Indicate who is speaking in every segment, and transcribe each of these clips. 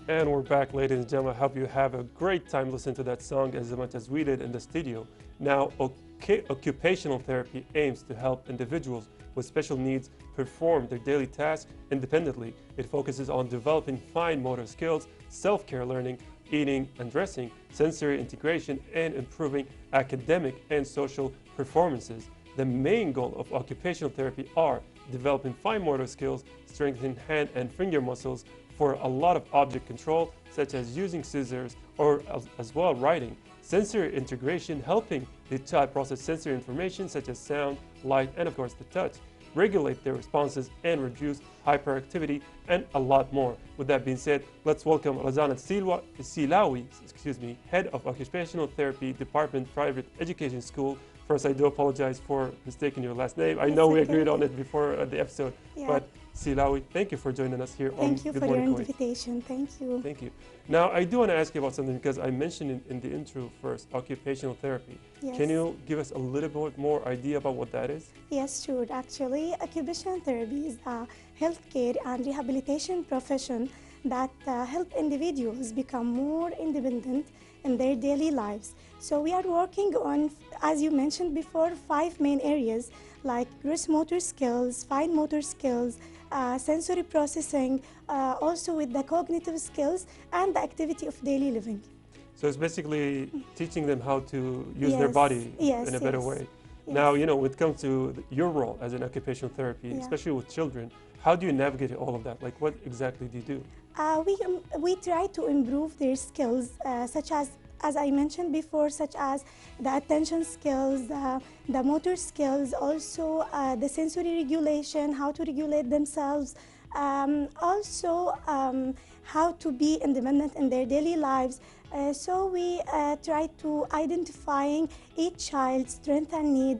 Speaker 1: And we're back, ladies and gentlemen. I hope you have a great time listening to that song as much as we did in the studio. Now, occupational therapy aims to help individuals with special needs perform their daily tasks independently. It focuses on developing fine motor skills, self-care learning, eating and dressing, sensory integration, and improving academic and social performances. The main goal of occupational therapy are developing fine motor skills, strengthening hand and finger muscles for a lot of object control, such as using scissors or as well writing. Sensory integration, helping the child process sensory information such as sound, light, and of course the touch, regulate their responses and reduce hyperactivity, and a lot more. With that being said, let's welcome Razan Alseelwi, Head of Occupational Therapy Department, Private Education School. First, I do apologize for mistaking your last name. I know we agreed on it before the episode, but Alseelwi, thank you for joining us here on Good Morning Kuwait.
Speaker 2: Thank you for your invitation. Thank you.
Speaker 1: Thank you. Now, I do want to ask you about something because I mentioned in the intro first, occupational therapy.
Speaker 2: Yes.
Speaker 1: Can you give us a little bit more idea about what that is?
Speaker 2: Yes, sure. Actually, occupational therapy is a healthcare and rehabilitation profession that help individuals become more independent in their daily lives. So we are working on, as you mentioned before, 5 main areas like gross motor skills, fine motor skills, sensory processing, also with the cognitive skills and the activity of daily living.
Speaker 1: So it's basically teaching them how to use their body in a better way.
Speaker 2: Yes.
Speaker 1: Now, you know, when it comes to your role as an occupational therapy, especially with children, how do you navigate all of that? Like, what exactly do you do?
Speaker 2: We try to improve their skills, such as I mentioned before, such as the attention skills, the motor skills, also the sensory regulation, how to regulate themselves, also how to be independent in their daily lives. So we try to identifying each child's strength and need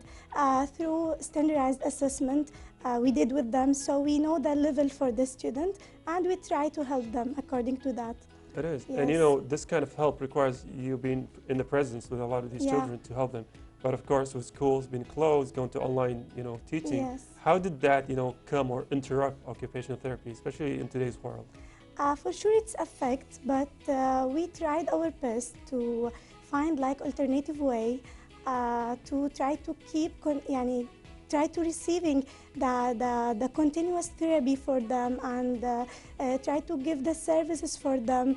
Speaker 2: through standardized assessment we did with them, so we know the level for the student and we try to help them according to that.
Speaker 1: It is.
Speaker 2: Yes.
Speaker 1: And you know, this kind of help requires you being in the presence with a lot of these children to help them. But of course, with schools being closed, going to online, you know, teaching, how did that, you know, come or interrupt occupational therapy, especially in today's world?
Speaker 2: For sure it's affect, but we tried our best to find like alternative way to try to keep, try to receiving the continuous therapy for them and try to give the services for them.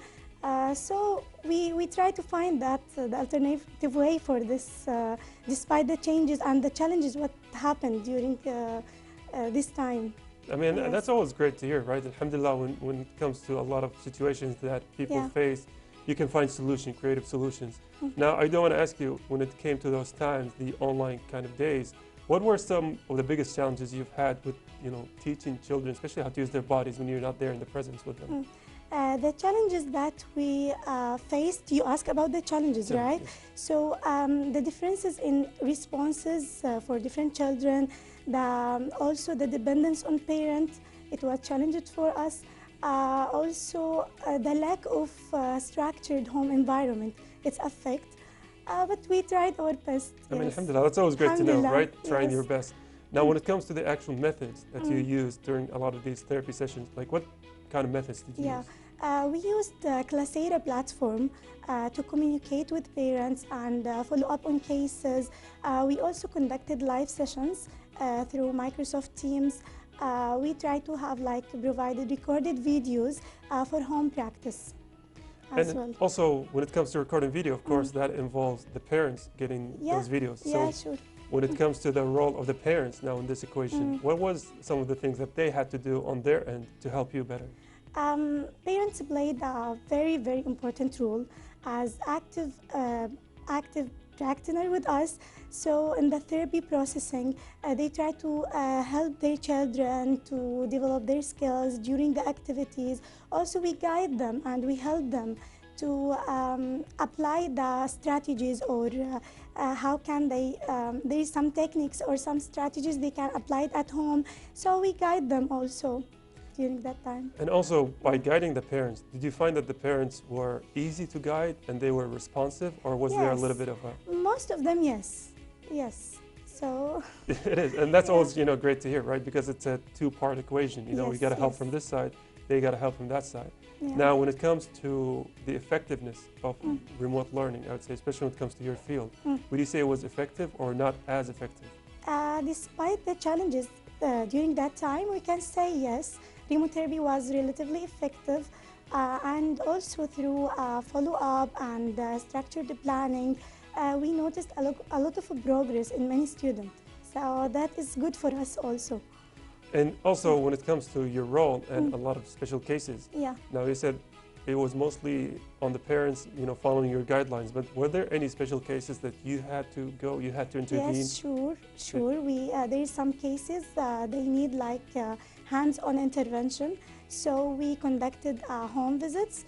Speaker 2: So we try to find that the alternative way for this, despite the changes and the challenges what happened during this time.
Speaker 1: I mean, that's always great to hear, right? Alhamdulillah, when it comes to a lot of situations that people face, you can find solutions, creative solutions. Now, I do want to ask you, when it came to those times, the online kind of days, what were some of the biggest challenges you've had with, you know, teaching children, especially how to use their bodies when you're not there in the presence with them?
Speaker 2: The challenges that we faced, you ask about the challenges, right? Yes. So the differences in responses for different children, also the dependence on parents, it was challenging for us. Also the lack of structured home environment, it's affect. But we tried our best.
Speaker 1: I mean, alhamdulillah, that's always great to know, right? Trying your best. Now, when it comes to the actual methods that you use during a lot of these therapy sessions, like what kind of methods did you use?
Speaker 2: We used the Classera platform to communicate with parents and follow up on cases. We also conducted live sessions through Microsoft Teams. We try to have provided recorded videos for home practice.
Speaker 1: And also, when it comes to recording video, of course, that involves the parents getting those videos.
Speaker 2: Yeah, sure.
Speaker 1: When it comes to the role of the parents now in this equation, what was some of the things that they had to do on their end to help you better?
Speaker 2: Parents played a very, very important role as active practitioner with us. So in the therapy processing, they try to help their children to develop their skills during the activities. Also, we guide them and we help them to apply the strategies, or how can they, there is some techniques or some strategies they can apply it at home. So we guide them also during that time.
Speaker 1: And also, by guiding the parents, did you find that the parents were easy to guide and they were responsive, or was there a little bit of a...
Speaker 2: Most of them, yes. Yes. So...
Speaker 1: It is, and that's always, you know, great to hear, right? Because it's a two-part equation. You know, we got to help from this side, they got help from that side.
Speaker 2: Yeah.
Speaker 1: Now, when it comes to the effectiveness of remote learning, I would say, especially when it comes to your field, would you say it was effective or not as effective?
Speaker 2: Despite the challenges during that time, we can say yes, remote therapy was relatively effective, and also through follow-up and structured planning, we noticed a lot of progress in many students. So that is good for us also.
Speaker 1: And also, when it comes to your role and a lot of special cases, now you said it was mostly on the parents, following your guidelines, but were there any special cases that you had to go, you had to intervene?
Speaker 2: Yes, sure. There is some cases they need like hands-on intervention. So we conducted home visits.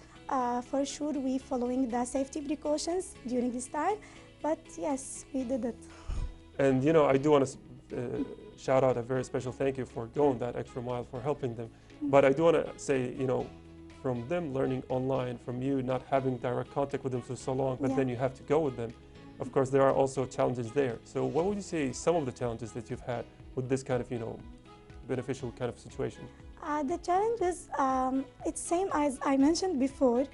Speaker 2: For sure, we following the safety precautions during this time, but yes, we did it.
Speaker 1: And I do want to shout out a very special thank you for going that extra mile, for helping them. But I do want to say, from them learning online, from you not having direct contact with them for so long, but then you have to go with them. Of course, there are also challenges there. So what would you say some of the challenges that you've had with this kind of, beneficial kind of situation?
Speaker 2: The challenges, it's same as I mentioned before.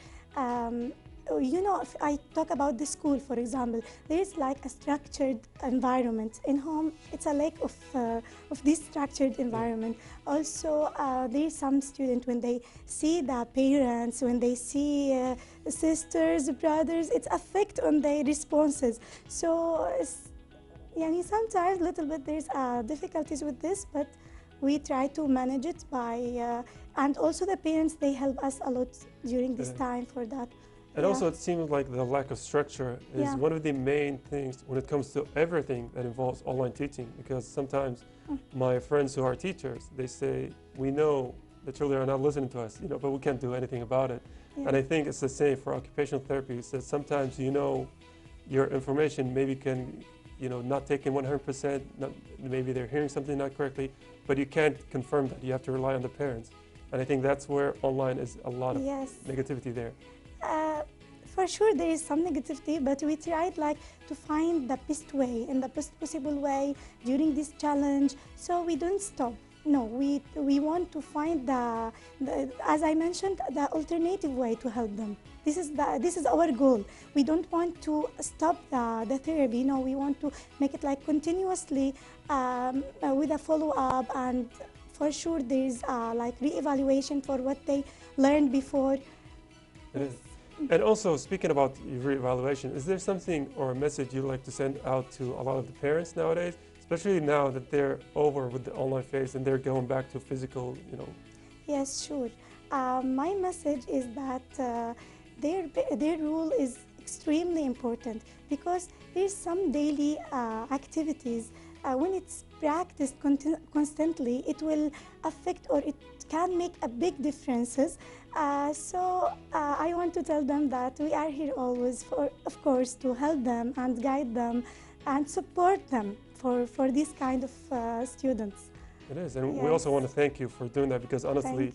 Speaker 2: If I talk about the school, for example, there is like a structured environment. In home, it's a lack of this structured environment. Also, there is some students, when they see the parents, when they see sisters, brothers, it's affect on their responses. So, sometimes little bit there's difficulties with this, but we try to manage it by, and also the parents, they help us a lot during this time for that.
Speaker 1: And also, it seems like the lack of structure is one of the main things when it comes to everything that involves online teaching, because sometimes my friends who are teachers, they say, we know the children are not listening to us, but we can't do anything about it. And I think it's the same for occupational therapy. It's that sometimes, your information maybe can, not taken 100%, maybe they're hearing something not correctly, but you can't confirm that. You have to rely on the parents. And I think that's where online is a lot of negativity there.
Speaker 2: For sure, there is some negativity, but we tried to find the best way and the best possible way during this challenge. So we don't stop. No, we want to find as I mentioned, the alternative way to help them. This is our goal. We don't want to stop the therapy. No, we want to make it continuously with a follow-up, and for sure there is re-evaluation for what they learned before.
Speaker 1: It is. And also, speaking about re-evaluation, is there something or a message you'd like to send out to a lot of the parents nowadays, especially now that they're over with the online phase and they're going back to physical,
Speaker 2: Yes, sure. My message is that their role is extremely important, because there's some daily activities. When it's practiced constantly, it will affect, or it can make a big differences. So I want to tell them that we are here always, of course, to help them and guide them and support them for this kind of students.
Speaker 1: It is, and we also want to thank you for doing that, because honestly,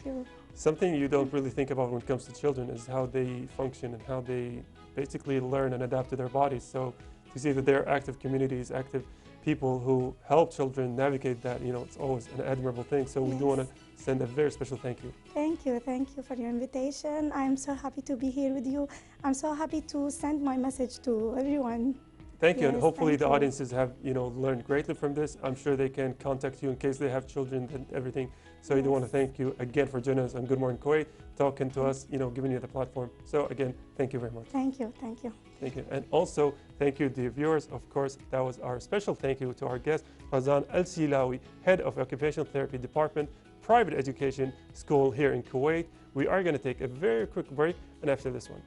Speaker 1: something you don't really think about when it comes to children is how they function and how they basically learn and adapt to their bodies. So to see that there are active communities, active people who help children navigate that, it's always an admirable thing. So we do want to send a very special thank you. Thank
Speaker 2: you for your invitation. I'm so happy to be here with you. I'm so happy to send my message to everyone.
Speaker 1: Thank you, and hopefully the audiences have, learned greatly from this. I'm sure they can contact you in case they have children and everything. So I do want to thank you again for joining us on Good Morning Kuwait, talking to us, giving you the platform. So again, thank you very much.
Speaker 2: Thank you.
Speaker 1: Thank you. And also, thank you, dear viewers. Of course, that was our special thank you to our guest, Razan Alseelwi, Head of Occupational Therapy Department, Private Education School here in Kuwait. We are going to take a very quick break, and after this one.